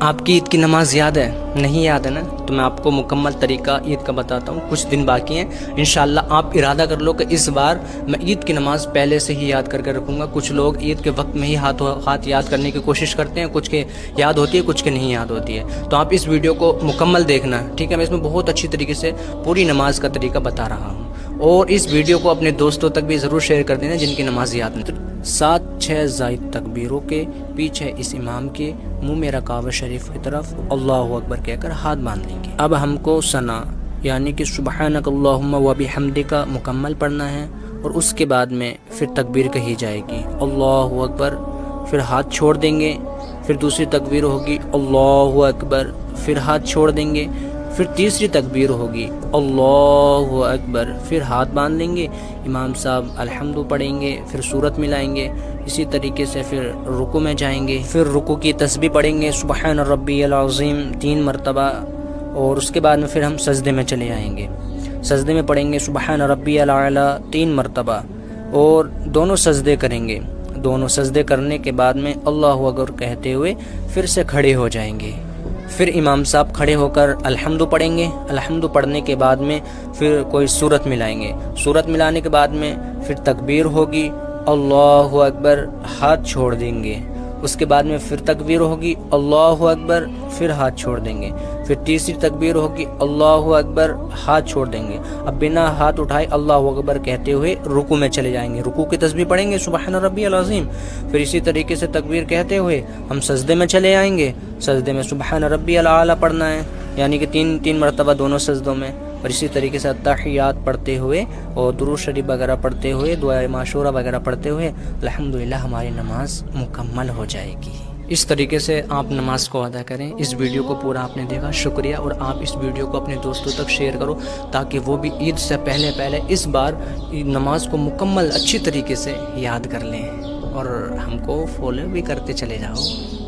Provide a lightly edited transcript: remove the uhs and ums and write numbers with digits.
آپ کی عید کی نماز یاد ہے؟ نہیں یاد ہے نا؟ تو میں آپ کو مکمل طریقہ عید کا بتاتا ہوں. کچھ دن باقی ہیں. انشاءاللہ آپ ارادہ کر لو کہ اس بار میں عید کی نماز پہلے سے ہی یاد کر کے رکھوں گا. کچھ لوگ عید کے وقت میں ہی ہاتھ یاد کرنے کی کوشش کرتے ہیں. کچھ کے یاد ہوتی ہے, کچھ کے نہیں یاد ہوتی ہے. تو آپ اس ویڈیو کو مکمل دیکھنا, ٹھیک ہے؟ میں اس میں بہت اچھی طریقے سے پوری نماز کا طریقہ بتا رہا ہوں. اور اس ویڈیو کو اپنے دوستوں تک بھی ضرور شیئر کر دینا جن کی نماز یاد نہیں. 7-6 زائد تکبیروں کے پیچھے اس امام کے منہ میں کعبہ شریف کی طرف اللہ اکبر کہہ کر ہاتھ باندھ لیں گے. اب ہم کو ثنا یعنی کہ سبحانک اللہم و بحمدک مکمل پڑھنا ہے, اور اس کے بعد میں پھر تکبیر کہی جائے گی اللہ اکبر, پھر ہاتھ چھوڑ دیں گے. پھر دوسری تکبیر ہوگی اللہ اکبر, پھر ہاتھ چھوڑ دیں گے. پھر تیسری تکبیر ہوگی اللہ اکبر, پھر ہاتھ باندھ لیں گے. امام صاحب الحمد پڑھیں گے, پھر سورت ملائیں گے. اسی طریقے سے پھر رکوع میں جائیں گے. پھر رکوع کی تسبیح پڑھیں گے سبحان ربی العظیم 3 مرتبہ, اور اس کے بعد میں پھر ہم سجدے میں چلے آئیں گے. سجدے میں پڑھیں گے سبحان ربی الاعلی 3 مرتبہ, اور دونوں سجدے کریں گے. دونوں سجدے کرنے کے بعد میں اللہ اکبر کہتے ہوئے پھر سے کھڑے ہو جائیں گے. پھر امام صاحب کھڑے ہو کر الحمد پڑھیں گے. الحمد پڑھنے کے بعد میں پھر کوئی سورت ملائیں گے. سورت ملانے کے بعد میں پھر تکبیر ہوگی اللہ اکبر, ہاتھ چھوڑ دیں گے. اس کے بعد میں پھر تکبیر ہوگی اللہ اکبر, پھر ہاتھ چھوڑ دیں گے. پھر تیسری تکبیر ہوگی اللہ اکبر, ہاتھ چھوڑ دیں گے. اب بنا ہاتھ اٹھائے اللہ اکبر کہتے ہوئے رکوع میں چلے جائیں گے. رکوع کی تسبیح پڑھیں گے سبحان ربی العظیم. پھر اسی طریقے سے تکبیر کہتے ہوئے ہم سجدے میں چلے آئیں گے. سجدے میں سبحان ربی الاعلی پڑھنا ہے, یعنی کہ 3 مرتبہ دونوں سجدوں میں. اور اسی طریقے سے تحیات پڑھتے ہوئے اور درود شریف وغیرہ پڑھتے ہوئے, دعائے معشورہ وغیرہ پڑھتے ہوئے الحمدللہ ہماری نماز مکمل ہو جائے گی. اس طریقے سے آپ نماز کو ادا کریں. اس ویڈیو کو پورا آپ نے دیکھا, شکریہ. اور آپ اس ویڈیو کو اپنے دوستوں تک شیئر کرو تاکہ وہ بھی عید سے پہلے اس بار نماز کو مکمل اچھی طریقے سے یاد کر لیں, اور ہم کو فالو بھی کرتے چلے جاؤ.